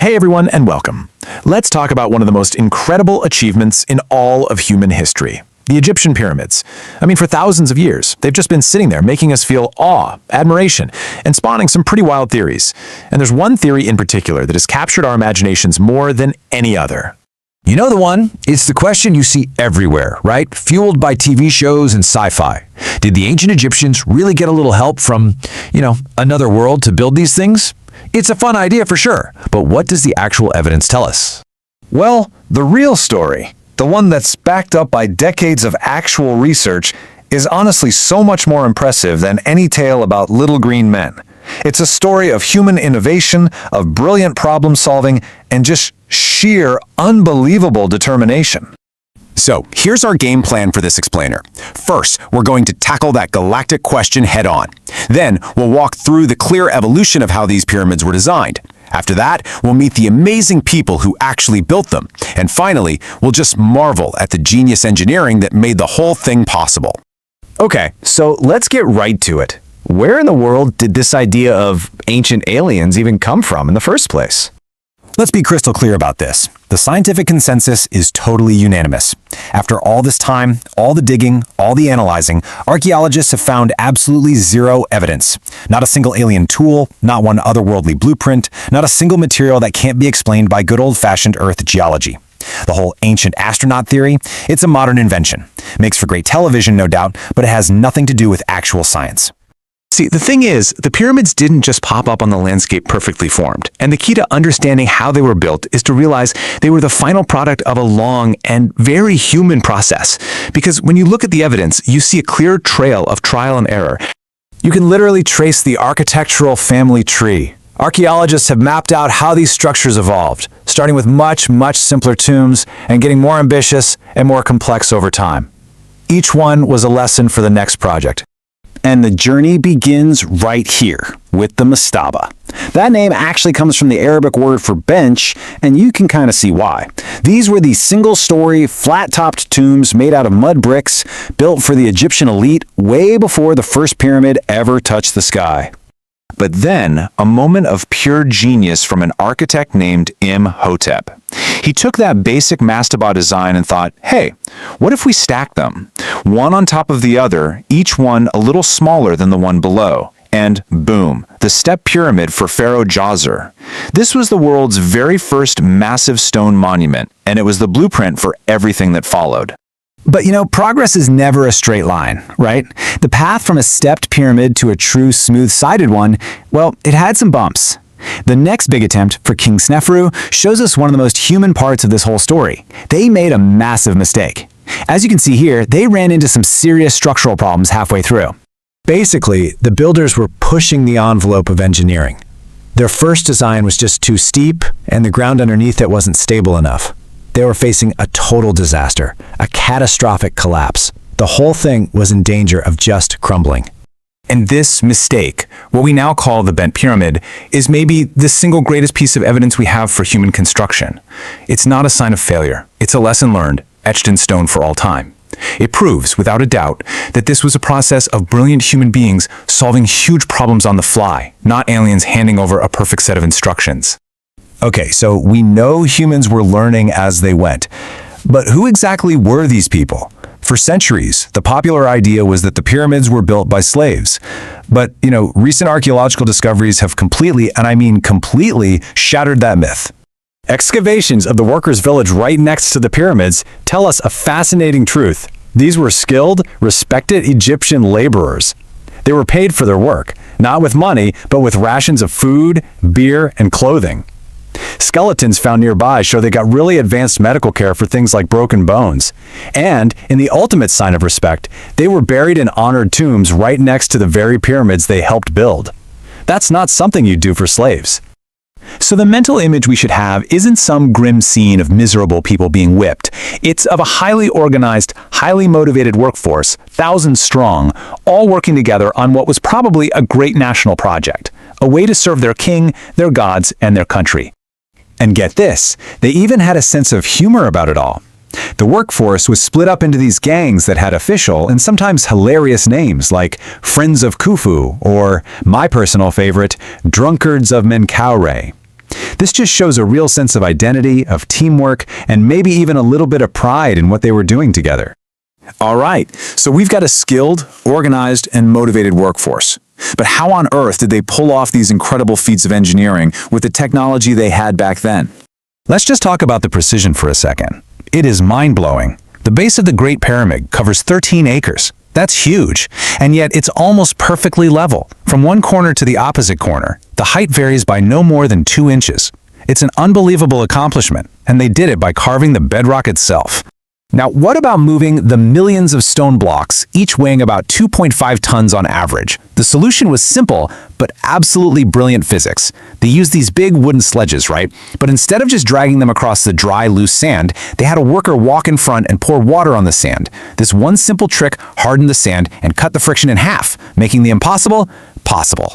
Hey everyone, and welcome. Let's talk about one of the most incredible achievements in all of human history, the Egyptian pyramids. I mean, for thousands of years, they've just been sitting there making us feel awe, admiration, and spawning some pretty wild theories. And there's one theory in particular that has captured our imaginations more than any other. You know the one? It's the question you see everywhere, right? Fueled by TV shows and sci-fi. Did the ancient Egyptians really get a little help from, another world to build these things? It's a fun idea for sure, but what does the actual evidence tell us? Well, the real story, the one that's backed up by decades of actual research, is honestly so much more impressive than any tale about little green men. It's a story of human innovation, of brilliant problem solving, and just sheer, unbelievable determination. So, here's our game plan for this explainer. First, we're going to tackle that galactic question head-on. Then, we'll walk through the clear evolution of how these pyramids were designed. After that, we'll meet the amazing people who actually built them. And finally, we'll just marvel at the genius engineering that made the whole thing possible. Okay, so let's get right to it. Where in the world did this idea of ancient aliens even come from in the first place? Let's be crystal clear about this. The scientific consensus is totally unanimous. After all this time, all the digging, all the analyzing, archaeologists have found absolutely zero evidence. Not a single alien tool, not one otherworldly blueprint, not a single material that can't be explained by good old-fashioned Earth geology. The whole ancient astronaut theory, it's a modern invention. Makes for great television, no doubt, but it has nothing to do with actual science. See, the thing is, the pyramids didn't just pop up on the landscape perfectly formed, and the key to understanding how they were built is to realize they were the final product of a long and very human process. Because when you look at the evidence, you see a clear trail of trial and error. You can literally trace the architectural family tree. Archaeologists have mapped out how these structures evolved, starting with much, much simpler tombs and getting more ambitious and more complex over time. Each one was a lesson for the next project. And the journey begins right here with the mastaba. That name actually comes from the Arabic word for bench, and you can kind of see why. These were the single-story, flat-topped tombs made out of mud bricks, built for the Egyptian elite way before the first pyramid ever touched the sky. But then, a moment of pure genius from an architect named Imhotep. He took that basic mastaba design and thought, hey, what if we stack them? One on top of the other, each one a little smaller than the one below. And boom, the step pyramid for Pharaoh Djoser. This was the world's very first massive stone monument, and it was the blueprint for everything that followed. But progress is never a straight line, right? The path from a stepped pyramid to a true smooth-sided one, well, it had some bumps. The next big attempt, for King Sneferu, shows us one of the most human parts of this whole story. They made a massive mistake. As you can see here, they ran into some serious structural problems halfway through. Basically, the builders were pushing the envelope of engineering. Their first design was just too steep, and the ground underneath it wasn't stable enough. They were facing a total disaster, a catastrophic collapse. The whole thing was in danger of just crumbling. And this mistake, what we now call the bent pyramid, is maybe the single greatest piece of evidence we have for human construction. It's not a sign of failure. It's a lesson learned, etched in stone for all time. It proves, without a doubt, that this was a process of brilliant human beings solving huge problems on the fly, not aliens handing over a perfect set of instructions. Okay, so we know humans were learning as they went. But who exactly were these people? For centuries, the popular idea was that the pyramids were built by slaves. But, recent archaeological discoveries have completely, and I mean completely, shattered that myth. Excavations of the workers' village right next to the pyramids tell us a fascinating truth. These were skilled, respected Egyptian laborers. They were paid for their work, not with money, but with rations of food, beer, and clothing. Skeletons found nearby show they got really advanced medical care for things like broken bones. And, in the ultimate sign of respect, they were buried in honored tombs right next to the very pyramids they helped build. That's not something you'd do for slaves. So the mental image we should have isn't some grim scene of miserable people being whipped. It's of a highly organized, highly motivated workforce, thousands strong, all working together on what was probably a great national project, a way to serve their king, their gods, and their country. And get this, they even had a sense of humor about it all. The workforce was split up into these gangs that had official and sometimes hilarious names like Friends of Khufu or, my personal favorite, Drunkards of Menkaure. This just shows a real sense of identity, of teamwork, and maybe even a little bit of pride in what they were doing together. All right, so we've got a skilled, organized, and motivated workforce. But how on earth did they pull off these incredible feats of engineering with the technology they had back then? Let's just talk about the precision for a second. It is mind-blowing. The base of the Great Pyramid covers 13 acres. That's huge, and yet it's almost perfectly level. From one corner to the opposite corner, the height varies by no more than 2 inches. It's an unbelievable accomplishment, and they did it by carving the bedrock itself. Now, what about moving the millions of stone blocks, each weighing about 2.5 tons on average? The solution was simple, but absolutely brilliant physics. They used these big wooden sledges, right? But instead of just dragging them across the dry, loose sand, they had a worker walk in front and pour water on the sand. This one simple trick hardened the sand and cut the friction in half, making the impossible possible.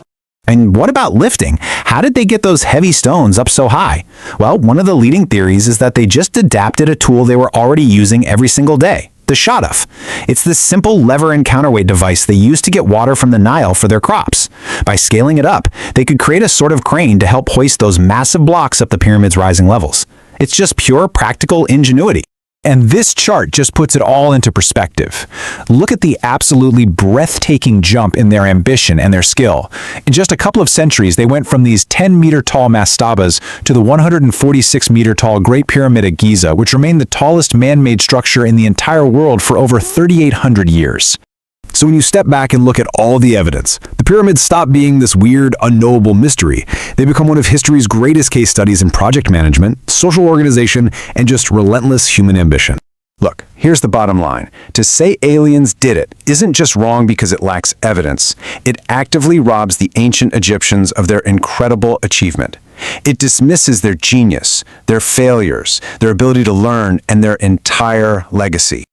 And what about lifting? How did they get those heavy stones up so high? Well, one of the leading theories is that they just adapted a tool they were already using every single day, the shotuf. It's this simple lever and counterweight device they used to get water from the Nile for their crops. By scaling it up, they could create a sort of crane to help hoist those massive blocks up the pyramid's rising levels. It's just pure practical ingenuity. And this chart just puts it all into perspective. Look at the absolutely breathtaking jump in their ambition and their skill. In just a couple of centuries, they went from these 10-meter-tall mastabas to the 146-meter-tall Great Pyramid at Giza, which remained the tallest man-made structure in the entire world for over 3,800 years. So when you step back and look at all the evidence, the pyramids stop being this weird, unknowable mystery. They become one of history's greatest case studies in project management, social organization, and just relentless human ambition. Look, here's the bottom line. To say aliens did it isn't just wrong because it lacks evidence. It actively robs the ancient Egyptians of their incredible achievement. It dismisses their genius, their failures, their ability to learn, and their entire legacy.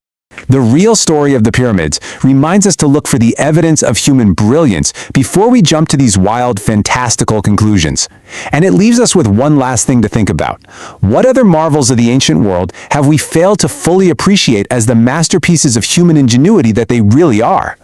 The real story of the pyramids reminds us to look for the evidence of human brilliance before we jump to these wild, fantastical conclusions. And it leaves us with one last thing to think about. What other marvels of the ancient world have we failed to fully appreciate as the masterpieces of human ingenuity that they really are?